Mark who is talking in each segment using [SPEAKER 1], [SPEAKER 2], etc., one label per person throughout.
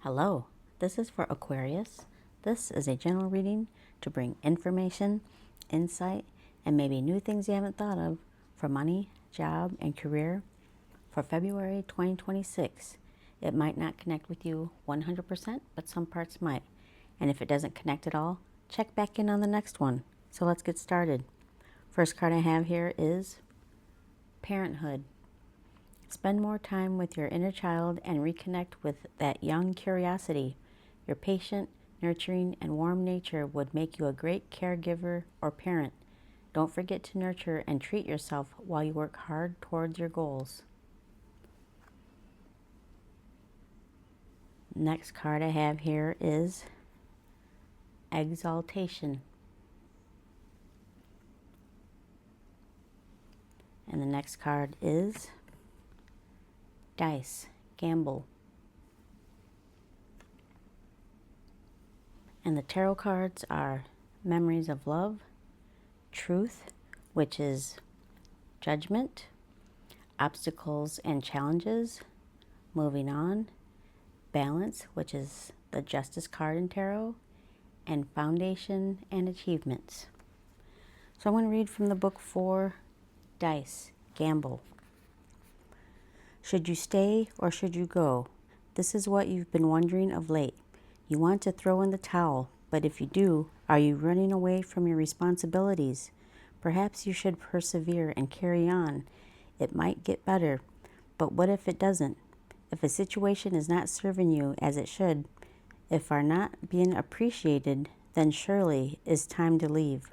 [SPEAKER 1] Hello, this is for Aquarius. This is a general reading to bring information, insight, and maybe new things you haven't thought of for money, job, and career for February 2026. It might not connect with you 100%, but some parts might. And if it doesn't connect at all, check back in on the next one. So let's get started. First card I have here is Parenthood. Spend more time with your inner child and reconnect with that young curiosity. Your patient, nurturing, and warm nature would make you a great caregiver or parent. Don't forget to nurture and treat yourself while you work hard towards your goals. Next card I have here is Exaltation. And the next card is Dice, Gamble. And the tarot cards are Memories of Love, Truth, which is Judgment, Obstacles and Challenges, Moving On, Balance, which is the Justice card in tarot, and Foundation and Achievements. So I'm going to read from the book for Dice, Gamble. Should you stay or should you go? This is what you've been wondering of late. You want to throw in the towel, but if you do, are you running away from your responsibilities? Perhaps you should persevere and carry on. It might get better, but what if it doesn't? If a situation is not serving you as it should, if are not being appreciated, then surely it's time to leave.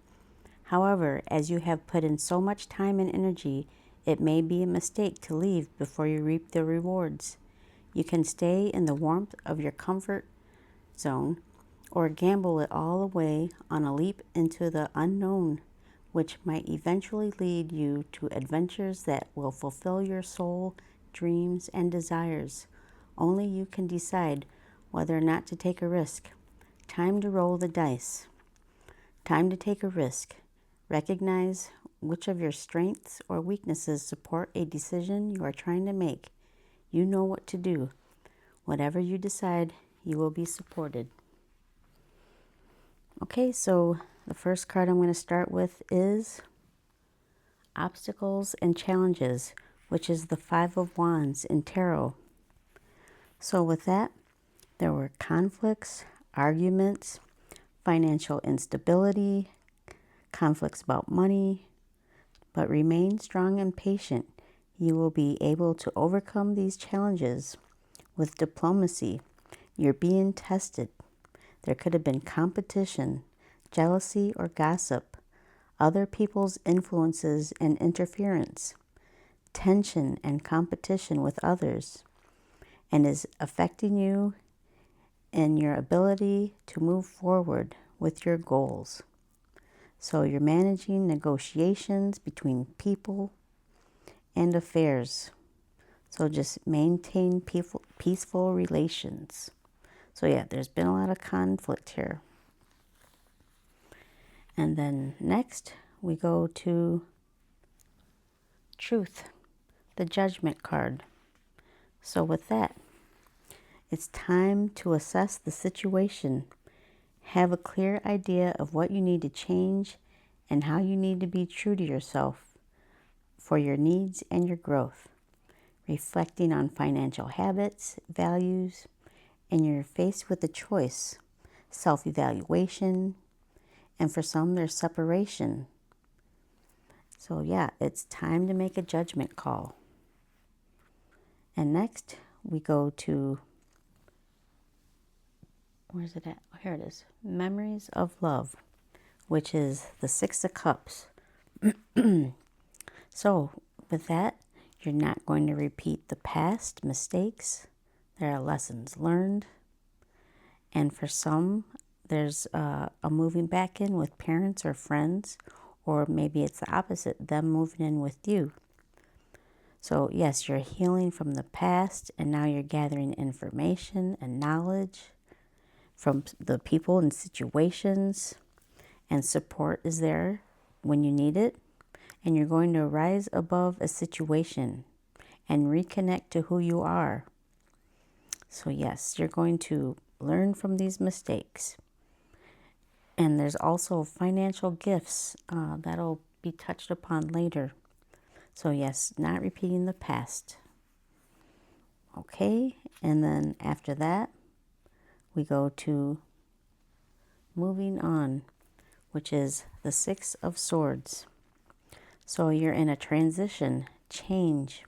[SPEAKER 1] However, as you have put in so much time and energy, it may be a mistake to leave before you reap the rewards. You can stay in the warmth of your comfort zone or gamble it all away on a leap into the unknown, which might eventually lead you to adventures that will fulfill your soul, dreams, and desires. Only you can decide whether or not to take a risk. Time to roll the dice. Time to take a risk. Recognize which of your strengths or weaknesses support a decision you are trying to make. You know what to do. Whatever you decide, you will be supported. Okay, so the first card I'm going to start with is Obstacles and Challenges, which is the Five of Wands in tarot. So with that, there were conflicts, arguments, financial instability, conflicts about money, but remain strong and patient. You will be able to overcome these challenges with diplomacy. You're being tested. There could have been competition, jealousy, or gossip, other people's influences and interference, tension and competition with others, and is affecting you and your ability to move forward with your goals. So you're managing negotiations between people and affairs. So just maintain peaceful relations. So yeah, there's been a lot of conflict here. And then next we go to Truth, the Judgment card. So with that, it's time to assess the situation. Have a clear idea of what you need to change and how you need to be true to yourself for your needs and your growth. Reflecting on financial habits, values, and you're faced with a choice, self-evaluation, and for some there's separation. So yeah, it's time to make a judgment call. And next we go to, where's it at? Oh, here it is. Memories of Love, which is the Six of Cups. So with that, you're not going to repeat the past mistakes. There are lessons learned. And for some, there's a moving back in with parents or friends, or maybe it's the opposite, them moving in with you. So yes, you're healing from the past, and now you're gathering information and knowledge from the people and situations, and support is there when you need it. And you're going to rise above a situation and reconnect to who you are. So yes, you're going to learn from these mistakes. And there's also financial gifts that'll be touched upon later. So yes, not repeating the past. Okay, and then after that, we go to moving on, which is the Six of Swords. So you're in a transition, change,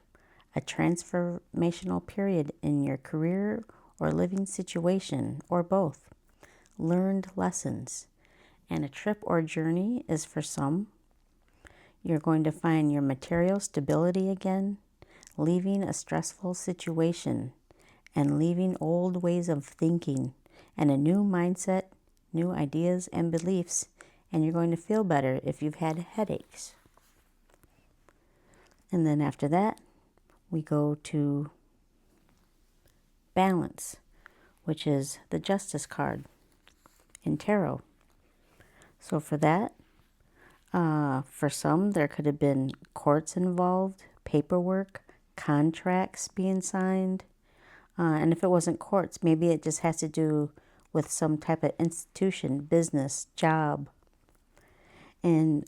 [SPEAKER 1] a transformational period in your career or living situation, or both. Learned lessons. And a trip or journey is for some. You're going to find your material stability again, leaving a stressful situation, and leaving old ways of thinking, and a new mindset, new ideas and beliefs, and you're going to feel better if you've had headaches. And then after that, we go to balance, which is the Justice card in tarot. So for that, for some, there could have been courts involved, paperwork, contracts being signed. And if it wasn't courts, maybe it just has to do with some type of institution, business, job. And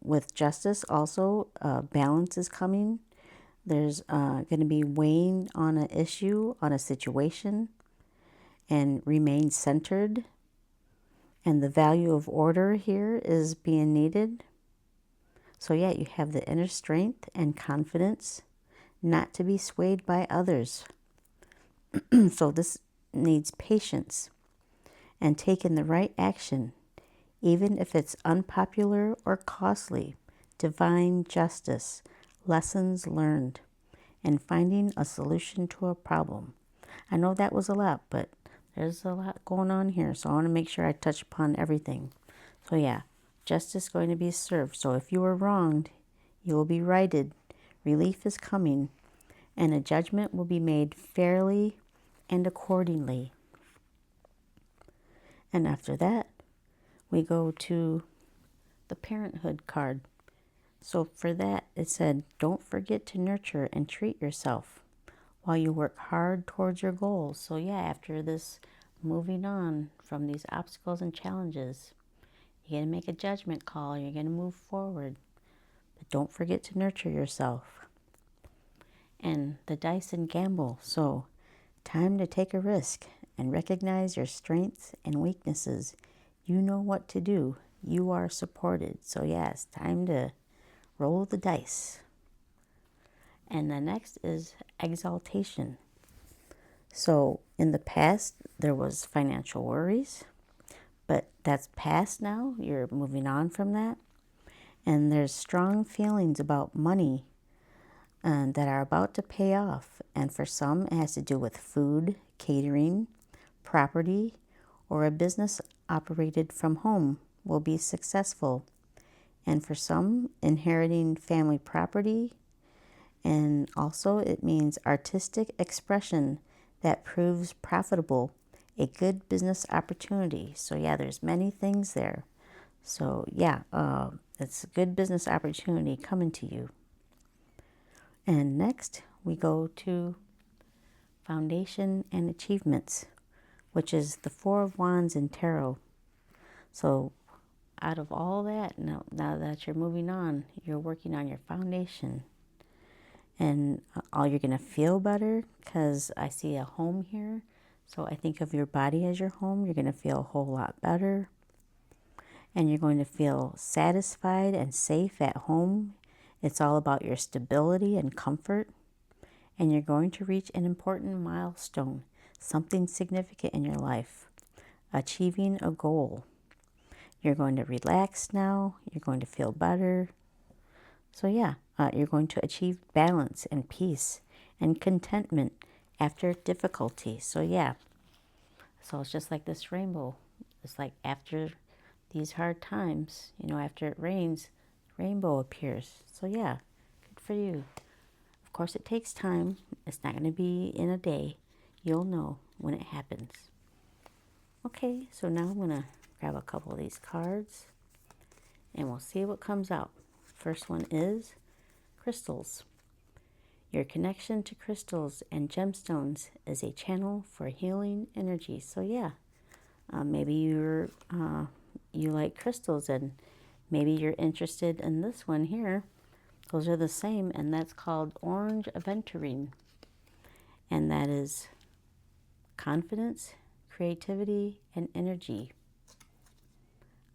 [SPEAKER 1] with justice also, balance is coming. There's going to be weighing on an issue, on a situation, and remain centered. And the value of order here is being needed. So yeah, you have the inner strength and confidence not to be swayed by others. So this needs patience and taking the right action, even if it's unpopular or costly. Divine justice, lessons learned, and finding a solution to a problem. I know that was a lot, but there's a lot going on here, so I want to make sure I touch upon everything. So yeah, justice going to be served. So if you were wronged, you will be righted. Relief is coming, and a judgment will be made fairly and accordingly. And after that, we go to the Parenthood card. So for that, it said, don't forget to nurture and treat yourself while you work hard towards your goals. So yeah, after this moving on from these obstacles and challenges, you're going to make a judgment call. You're going to move forward. But don't forget to nurture yourself. And the dice and gamble. So time to take a risk and recognize your strengths and weaknesses. You know what to do. You are supported. So yeah, it's time to roll the dice. And the next is exaltation. So in the past, there was financial worries, but that's past now. You're moving on from that. And there's strong feelings about money that are about to pay off. And for some, it has to do with food, catering, property, or a business operated from home will be successful. And for some, inheriting family property. And also it means artistic expression that proves profitable, a good business opportunity. So yeah, there's many things there. So yeah, it's a good business opportunity coming to you. And next we go to foundation and achievements, which is the Four of Wands in tarot. So out of all that, now that you're moving on, you're working on your foundation. And you're going to feel better because I see a home here. So I think of your body as your home. You're going to feel a whole lot better. And you're going to feel satisfied and safe at home. It's all about your stability and comfort. And you're going to reach an important milestone, something significant in your life, achieving a goal. You're going to relax now. You're going to feel better. So yeah, you're going to achieve balance and peace and contentment after difficulty. So yeah, so it's just like this rainbow. It's like after these hard times, after it rains, rainbow appears. So yeah, good for you. Of course, it takes time. It's not going to be in a day. You'll know when it happens. Okay, so now I'm going to grab a couple of these cards and we'll see what comes out. First one is crystals. Your connection to crystals and gemstones is a channel for healing energy. So yeah, maybe you like crystals, and maybe you're interested in this one here. Those are the same, and that's called orange aventurine. And that is confidence, creativity, and energy.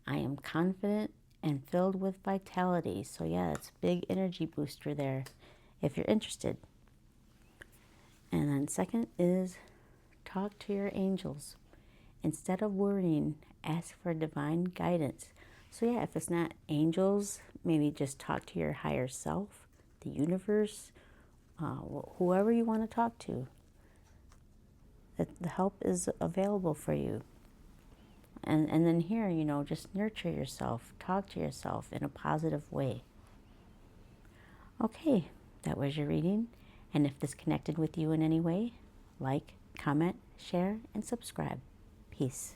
[SPEAKER 1] I am confident and filled with vitality. So yeah, it's a big energy booster there if you're interested. And then second is talk to your angels. Instead of worrying, ask for divine guidance. So yeah, if it's not angels, maybe just talk to your higher self, the universe, whoever you want to talk to. The help is available for you. And then here, just nurture yourself, talk to yourself in a positive way. Okay, that was your reading. And if this connected with you in any way, like, comment, share, and subscribe. Peace.